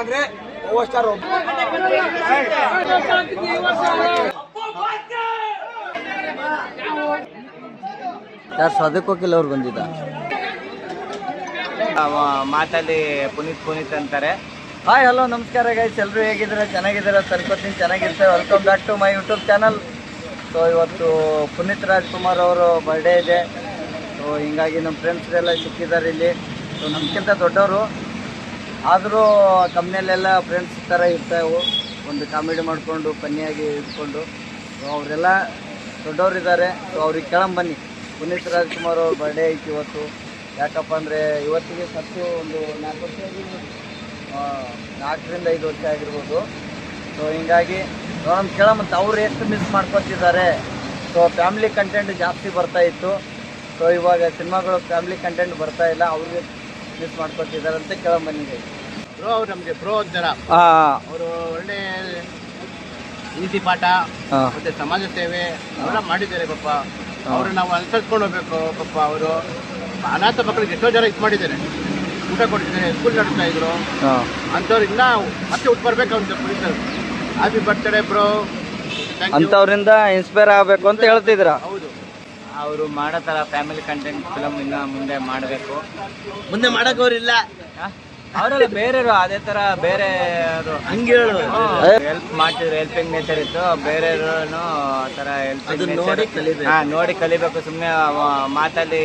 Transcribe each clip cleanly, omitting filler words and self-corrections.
ಅಂದ್ರೆ power star ಯಾರು ಸಾಧಕ್ ವಕೀಲ್ ಅವ್ರು ಬಂದಿದ್ದ ಮಾತಲ್ಲಿ ಪುನೀತ್ ಅಂತಾರೆ. ಹಾಯ್ ಹಲೋ ನಮಸ್ಕಾರ ಗೈಸ್, ಎಲ್ಲರೂ ಹೇಗಿದ್ದೀರಾ? ಚೆನ್ನಾಗಿದ್ದೀರಾ? ತನ್ಕೋತೀನಿ ಚೆನ್ನಾಗಿರ್ತಾರೆ. Welcome back to my YouTube channel. So ಇವತ್ತು ಪುನೀತ್ ರಾಜ್ಕುಮಾರ್ ಅವರು ಬರ್ಡೇ ಇದೆ. ಸೊ ಹಿಂಗಾಗಿ ನಮ್ಮ ಫ್ರೆಂಡ್ಸ್ರೆಲ್ಲ ಸಿಕ್ಕಿದ್ದಾರೆ ಇಲ್ಲಿ. ಸೊ ನಮ್ಗಿಂತ ದೊಡ್ಡವರು ಆದರೂ ಕಂಪ್ನಿಯಲ್ಲೆಲ್ಲ ಫ್ರೆಂಡ್ಸ್ ಥರ ಇರ್ತಾವೆ, ಒಂದು ಕಾಮಿಡಿ ಮಾಡಿಕೊಂಡು ಫನ್ನಿಯಾಗಿ ಇಟ್ಕೊಂಡು. ಸೊ ಅವರೆಲ್ಲ ದೊಡ್ಡವರು ಇದ್ದಾರೆ. ಸೊ ಅವ್ರಿಗೆ ಕೇಳಂಬನ್ನಿ. ಪುನೀತ್ ರಾಜ್ಕುಮಾರ್ ಅವ್ರ ಬರ್ಡೇ ಐತಿ ಇವತ್ತು. ಯಾಕಪ್ಪ ಅಂದರೆ ಇವತ್ತಿಗೆ ಸತ್ತು ಒಂದು 4 ವರ್ಷ ಆಗಿರ್ಬೋದು, 4ರಿಂದ 5 ವರ್ಷ ಆಗಿರ್ಬೋದು. ಸೊ ಹಿಂಗಾಗಿ ನೋಡೋಣ ಕೇಳಮಂತ ಅವ್ರು ಎಷ್ಟು ಮಿಸ್ ಮಾಡ್ಕೊತಿದ್ದಾರೆ. ಸೊ ಫ್ಯಾಮಿಲಿ ಕಂಟೆಂಟ್ ಜಾಸ್ತಿ ಬರ್ತಾಯಿತ್ತು. ಸೊ ಇವಾಗ ಸಿನಿಮಾಗಳು ಫ್ಯಾಮಿಲಿ ಕಂಟೆಂಟ್ ಬರ್ತಾ ಇಲ್ಲ, ಅವ್ರಿಗೆ ಮಿಸ್ ಮಾಡ್ಕೊತಿದ್ದಾರೆ ಅಂತ ಕೇಳಂಬನ್ನಿಗೆ. ಬ್ರೋ ಅವ್ರು ನಮಗೆ ಬ್ರೋ ಅಂತಾರ. ಅವರು ಒಳ್ಳೆ ನೀತಿ ಪಾಠ ಮತ್ತೆ ಸಮಾಜ ಸೇವೆ ಅವೆಲ್ಲ ಮಾಡಿದ್ದಾರೆ ಪಾಪ. ಅವರು ನಾವು ಅನುಸರಿಸ್ಕೊಂಡು ಹೋಗ್ಬೇಕು ಪಾಪ. ಅವರು ಅನಾಥ ಮಕ್ಕಳಿಗೆ ಎಷ್ಟೋ ಜನ ಇದು ಮಾಡಿದ್ದಾರೆ, ಊಟ ಕೊಡ್ತಿದ್ದಾರೆ, ಸ್ಕೂಲ್ ನಡೆಸ್ತಾ ಇದ್ರು. ಅಂಥವ್ರಿಂದ ಮತ್ತೆ ಹುಟ್ಟು ಬರ್ಬೇಕು ಅಂತ ಪುನೀತರು. Happy birthday bro. ಅಂಥವ್ರಿಂದ ಇನ್ಸ್ಪೈರ್ ಆಗಬೇಕು ಅಂತ ಹೇಳ್ತಿದ್ರ. ಹೌದು, ಅವರು ಮಾಡೋ ಥರ ಫ್ಯಾಮಿಲಿ ಕಂಟೆಂಟ್ ಫಿಲಮ್ ಇನ್ನು ಮುಂದೆ ಮಾಡಬೇಕು. ಮುಂದೆ ಮಾಡೋಕವ್ರಿಲ್ಲ, ಅವರೆಲ್ಲ ಬೇರೆಯವರು ಅದೇ ಥರ ಬೇರೆ ಹಂಗೆ ಹೇಳು. ಹೆಲ್ಪ್ ಮಾಡ್ತಿದ್ರು, ಹೆಲ್ಪಿಂಗ್ ನೇಚರ್ ಇತ್ತು. ಬೇರೆಯವರು ಆ ಥರ ಹೆಲ್ಪಿಂಗ್ ನೋಡಿ ಕಲಿಬೇಕು. ಸುಮ್ಮನೆ ಮಾತಲ್ಲಿ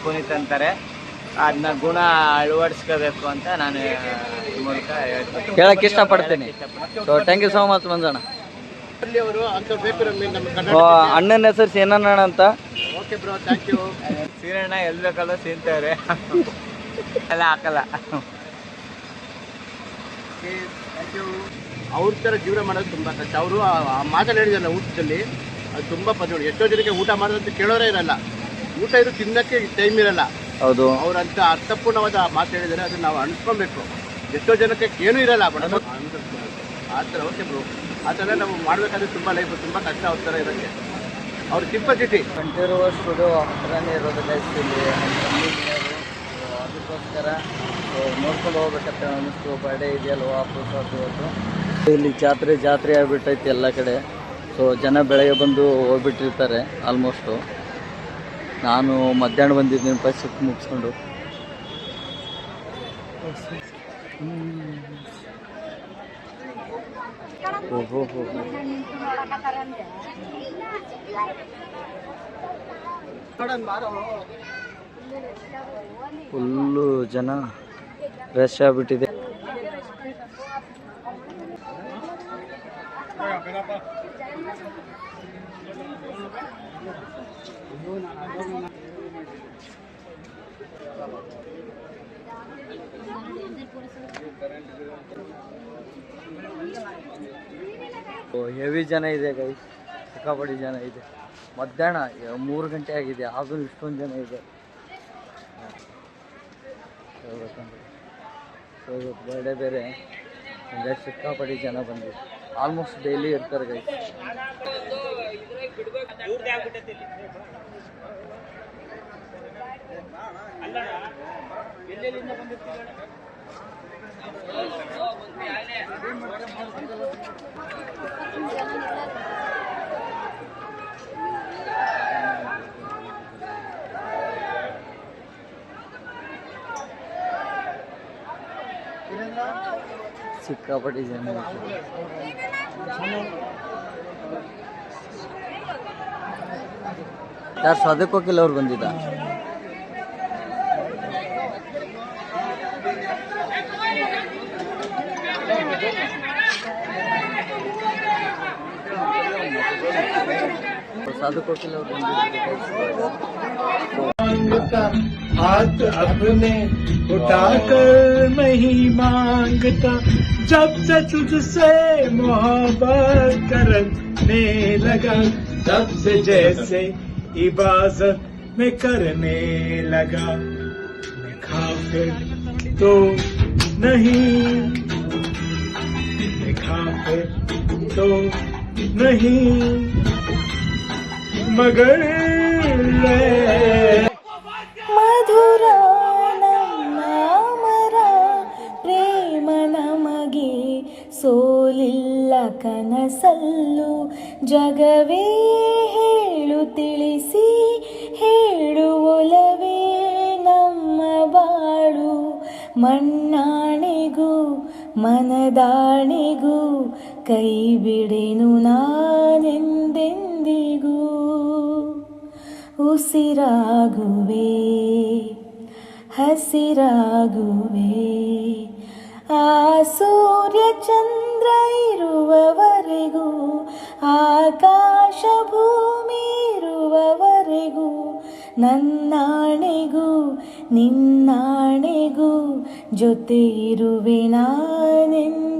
ಪುನೀತ್ ಅಂತಾರೆ, ಅದನ್ನ ಗುಣ ಅಳವಡಿಸ್ಕೋಬೇಕು ಅಂತ ನಾನು ಈ ಮೂಲಕ ಹೇಳಕ್ ಇಷ್ಟಪಡ್ತೀನಿ. So thank you so much Manjanna. ಅಣ್ಣನ ಹೆಸರು ಸೇನಣ್ಣ ಅಂತ. Okay bro, thank you. Seenanna ಎಲ್ಲಿ ಬೇಕಲ್ಲ ಸೀನ್ತಾರೆ ಎಲ್ಲ ಹಾಕಲ್ಲ. ಅವ್ರ ಥರ ಜೀವನ ಮಾಡೋದು ತುಂಬ ಕಷ್ಟ. ಅವರು ಆ ಮಾತಲ್ಲಿ ಹೇಳಿದಾರಲ್ಲ ಊಟದಲ್ಲಿ, ಅದು ತುಂಬ ಪದಗಳು. ಎಷ್ಟೋ ಜನಕ್ಕೆ ಊಟ ಮಾಡೋದಂತ ಕೇಳೋರೇ ಇರಲ್ಲ, ಊಟ ಇದು ತಿನ್ನಕ್ಕೆ ಟೈಮ್ ಇರಲ್ಲ. ಹೌದು, ಅವ್ರಂತ ಅರ್ಥಪೂರ್ಣವಾದ ಮಾತು ಹೇಳಿದರೆ ಅದನ್ನ ನಾವು ಅನಿಸ್ಕೊಬೇಕು. ಎಷ್ಟೋ ಜನಕ್ಕೆ ಏನೂ ಇರಲ್ಲ, ಬಟ್ ಆ ಥರ. ಓಕೆ ಬ್ರೋ, ಆ ಥರ ನಾವು ಮಾಡಬೇಕಾದ್ರೆ ತುಂಬ ಲೈಫ್ ತುಂಬ ಕಷ್ಟ. ಅವ್ರ ಥರ ಇರೋಕ್ಕೆ ಅವ್ರ ಸಿಂಪಸಿಟಿ ಕಂಠೀರುವ ಸ್ಟುಡಿಯೋ ಹತ್ರನೇ ಇರೋದು ಗೈಸ್ ಇಲ್ಲಿ. ಅದಕ್ಕೋಸ್ಕರ ನೋಡ್ಕೊಂಡು ಹೋಗ್ಬೇಕಂತ ಅನ್ನಿಸ್ತು. ಬರ್ಡೇ ಇದೆಯಲ್ವ ಇವತ್ತು. ಇಲ್ಲಿ ಜಾತ್ರೆ ಆಗಿಬಿಟ್ಟೈತಿ ಎಲ್ಲ ಕಡೆ. ಸೊ ಜನ ಬೆಳಗ್ಗೆ ಬಂದು ಹೋಗ್ಬಿಟ್ಟಿರ್ತಾರೆ ಆಲ್ಮೋಸ್ಟು. ನಾನು ಮಧ್ಯಾಹ್ನ ಬಂದಿದ್ದೀನಿ ಫಸ್ಟ್ ಶಿಫ್ಟ್ ಮುಗಿಸ್ಕೊಂಡು. ಓಹೋ ಫುಲ್ಲು ಜನ ರಶ್ ಆಗಿಬಿಟ್ಟಿದೆ. ಹೆವಿ ಜನ ಇದೆ ಗೈಸ್, ಸಿಕ್ಕಾಪಟ್ಟಿ ಜನ ಇದೆ. ಮಧ್ಯಾಹ್ನ 3 ಗಂಟೆ ಆಗಿದೆ, ಆದರೂ ಇಷ್ಟೊಂದು ಜನ ಇದೆ ಹೇಳ್ಬೇಕಂದ್ರೆ. ಸೊ ಇವತ್ತು ಬರ್ಡೇ ಬೇರೆ, ಹಂಗಾಗಿ ಸಿಕ್ಕಾಪಟ್ಟಿ ಜನ ಬಂದಿದೆ. ಆಲ್ಮೋಸ್ಟ್ ಡೈಲಿ ಇರ್ತಾರೆ ಗೈಸ್. ಸಿಕ್ಕಾಪಟ್ಟಿ ಜನ ಯಾರು ಸಾಧಕ್ ವಕೀಲ್ ಅವ್ರು ಬಂದಿದ್ದ. साधक वकील हाथ अपने उठाकर नहीं मांगता, जब से तुझसे मोहब्बत करने लगा, तब से जैसे इबादत में करने लगा। मैं काफिर तो नहीं, मैं काफिर तो नहीं, मगर ಮಧುರ ನಮ್ಮ ಪ್ರೇಮ ನಮಗೆ ಕನಸಲ್ಲು ಜಗವೇ ಹೇಳು ತಿಳಿಸಿ ಹೇಳುವೊಲವೇ ನಮ್ಮ ಬಾಳು ಮಣ್ಣಾಣೆಗೂ ಮನದಾಣೆಗೂ ಕೈ ಬಿಡೆನು ನಾನೆಂದೆಂದಿಗೂ ಉಸಿರಾಗುವೆ ಹಸಿರಾಗುವೆ ಆ ಸೂರ್ಯ ಚಂದ್ರ ಇರುವವರೆಗೂ ಆಕಾಶ ಭೂಮಿ ಇರುವವರೆಗೂ ನನ್ನಾಣೆಗೂ ನಿನ್ನಾಣೆಗೂ ಜೊತೆ ಇರುವೆ ನಾನೆಂದೆಂದಿಗೂ.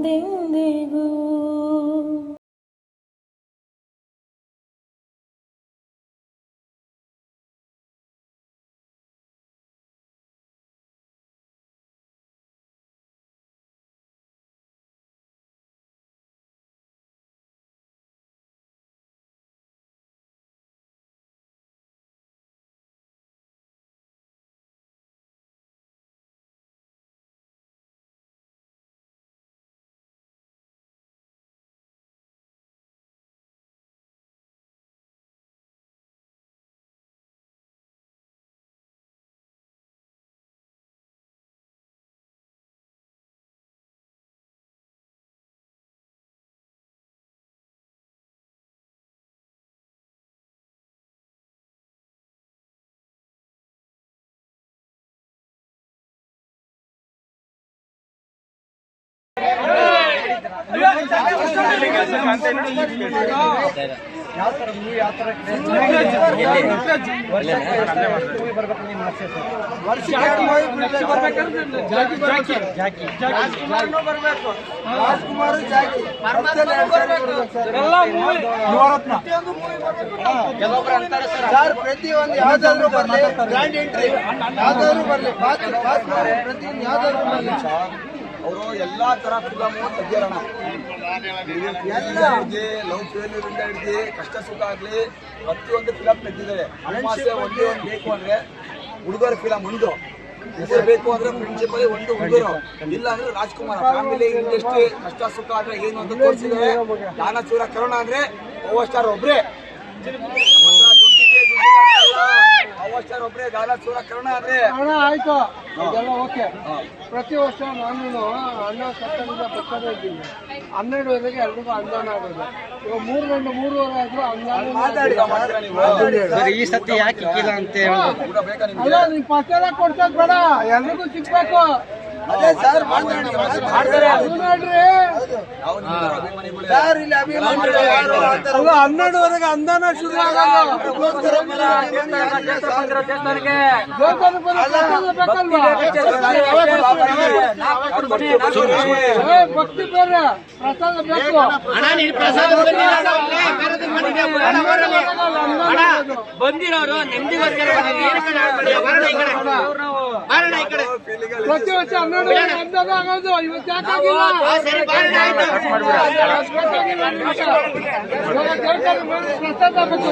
ಯಾವ ಥರ ಮೂವಿ ಯಾವ ಥರ ಸರ್ ಪ್ರತಿಯೊಂದು ಯಾವ್ದಾದ್ರು ಬರಲಿ ಗ್ರ್ಯಾಂಡ್ ಎಂಟ್ರಿ ಯಾವ್ದಾದ್ರು ಬರಲಿ ಪ್ರತಿಯೊಂದು ಯಾವ್ದಾದ್ರು ಬರಲಿ ಅವರು ಎಲ್ಲಾ ತರ ಫಿಲಮು ತೆಗಿಯೋಣ. ಲವ್ ಫೇಲ್ಯೂರ್ ಇಂದ ಹಿಡಿದು ಕಷ್ಟ ಸುಖ ಆಗ್ಲಿ ಪ್ರತಿಯೊಂದು ಫಿಲಮ್ ತೆಗೆದಿದ್ದಾರೆ. ಅಮಾಸೆ ಒಂದೇ ಒಂದು ಬೇಕು ಅಂದ್ರೆ ಹುಡುಗರ ಫಿಲಮ್ ಒಂದು ಹೆಸರು ಬೇಕು ಅಂದ್ರೆ ಪ್ರಿನ್ಸಿಪಲ್ ಒಂದು ಹುಡುಗರು ಇಲ್ಲ ಅಂದ್ರೆ ರಾಜ್ಕುಮಾರ್ ಫ್ಯಾಮಿಲಿ ಇಂಡಸ್ಟ್ರಿ ಕಷ್ಟ ಸುಖ ಆದ್ರೆ ಏನು ಅಂತ ತೋರಿಸಿದ್ದಾರೆ. ದಾನಚೂರ ಕರೋಣ ಅಂದ್ರೆ ಪವರ್ ಸ್ಟಾರ್ ಒಬ್ರೇ, ಪವರ್ ಸ್ಟಾರ್ ಒಬ್ರೇ ದಾನಚೂರ ಕರೋಣ ಅಂದ್ರೆ ಆಯ್ತು. ಇದೆಲ್ಲ ಓಕೆ. ಪ್ರತಿ ವರ್ಷ ನಾನು ಅನ್ನ ಸತ್ತದಿಂದ ಬರ್ತಾನೆ ಇದ್ದೀನಿ. 12ವರೆಗೆ ಎಲ್ರಿಗೂ ಅನುದಾನ ಆಗೋದು. ಇವಾಗ 3 ಗಂಟೆ 3:30 ಆದ್ರೂ ಅನುದಾನ. ಈ ಸತಿ ಯಾಕೆ ಇಲ್ಲ ಅಂತ ಅಲ್ಲ, ನೀವು ಪತ್ರ ಕೊಡ್ಸೋದು ಬೇಡ, ಎಲ್ರಿಗೂ ಸಿಗ್ಬೇಕು. ಅದೇ ಸರ್ ನೋಡ್ರಿ, ಅಲ್ಲ 12ವರೆಗೆ ಅನುದಾನ ಶುರು ಆಗೋದು. ಭಕ್ತಿ ಬೇರೆ, ಪ್ರಸಾದ ಬೇಕು. ಬಂದಿರೋರು ನೆಮ್ಮದಿಗೋಸ್ಕರ ಪ್ರತಿ ವರ್ಷ 12ವರೆಗೆ ಅನುದಾನ ಆಗೋದು. ಇವತ್ತು ಯಾಕಾಗಿಲ್ಲ? ಪ್ರಸಾದ ಬೇಕು.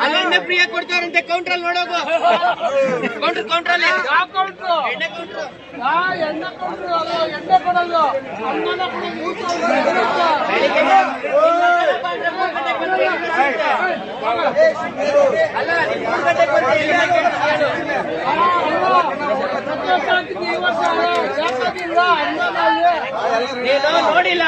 ಅಲ್ಲೇ ಪ್ರಿಯ ಕೊಡ್ತಾರಂತೆ ಕೌಂಟ್ರಲ್ಲಿ ನೋಡೋದು. ಕೌಂಟ್ರಲ್ಲಿ ಎಣ್ಣೆ ಕೊಡ್ರು, ಅದು ಎಣ್ಣೆ ಕೊಡೋದು. ಅನ್ನ ಕೊಡಿ, ನೋಡಿಲ್ಲ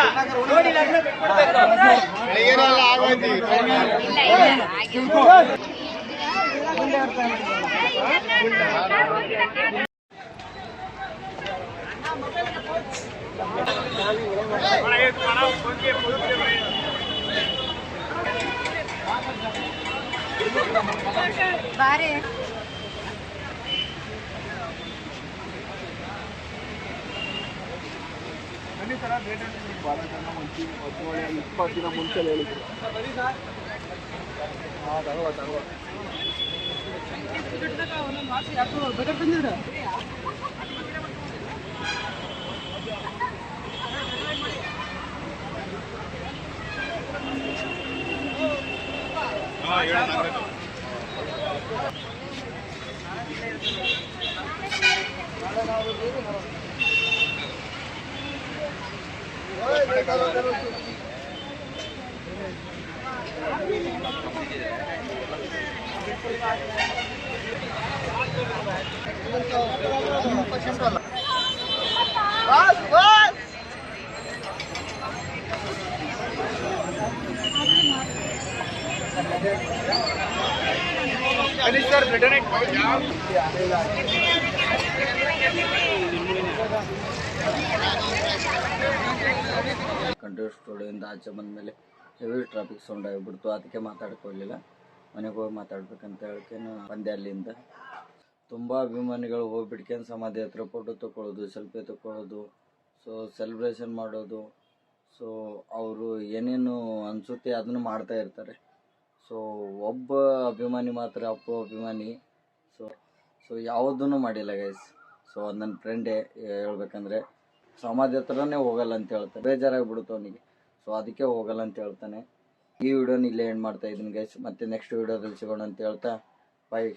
ಬಾರೆ ಮುಂಚೆ ಹೇಳಿದ್ರು. ಕಂಟ್ರೋಲ್ ಸ್ಟುಡಿಯೋದಿಂದ ಆಚೆ ಬಂದಮೇಲೆ ಹೆವಿ ಟ್ರಾಫಿಕ್ ಸೌಂಡ್ ಆಗಿಬಿಡ್ತು, ಅದಕ್ಕೆ ಮಾತಾಡ್ಕೊಳ್ಳಿಲ್ಲ. ಮನೆಗೆ ಹೋಗಿ ಮಾತಾಡ್ಬೇಕಂತ ಹೇಳ್ಕೇನು ಬಂದೆ ಅಲ್ಲಿಂದ. ತುಂಬ ಅಭಿಮಾನಿಗಳು ಹೋಗ್ಬಿಡ್ಕೇನು ಸಮಾಧಿ ಹತ್ರ ಫೋಟೋ ತೊಗೊಳ್ಳೋದು, ಸೆಲ್ಫಿ ತೊಗೊಳ್ಳೋದು, ಸೊ ಸೆಲೆಬ್ರೇಷನ್ ಮಾಡೋದು. ಸೊ ಅವರು ಏನೇನು ಅನಿಸುತ್ತೆ ಅದನ್ನು ಮಾಡ್ತಾ ಇರ್ತಾರೆ. ಸೊ ಒಬ್ಬ ಅಭಿಮಾನಿ ಮಾತ್ರ ಅಪ್ಪು ಅಭಿಮಾನಿ ಸೊ ಯಾವುದನ್ನು ಮಾಡಿಲ್ಲ ಗೈಸ್. ಸೊ ನನ್ನ ಫ್ರೆಂಡೇ ಹೇಳ್ಬೇಕಂದ್ರೆ ಸಮಾಧಿ ಹತ್ರನೇ ಹೋಗಲ್ಲ ಅಂತ ಹೇಳ್ತಾನೆ, ಬೇಜಾರಾಗ್ಬಿಡುತ್ತೆ ಅವನಿಗೆ. ಸೊ ಅದಕ್ಕೆ ಹೋಗಲ್ಲ ಅಂತ ಹೇಳ್ತಾನೆ. ಈ ವಿಡಿಯೋನ ಇಲ್ಲೇ ಎಂಡ್ ಮಾಡ್ತಾ ಇದ್ದೀನಿ ಗೈಸ್. ಮತ್ತೆ ನೆಕ್ಸ್ಟ್ ವಿಡಿಯೋದಲ್ಲಿ ಸಿಗೋಣ ಅಂತ ಹೇಳ್ತಾ ಬಾಯ್.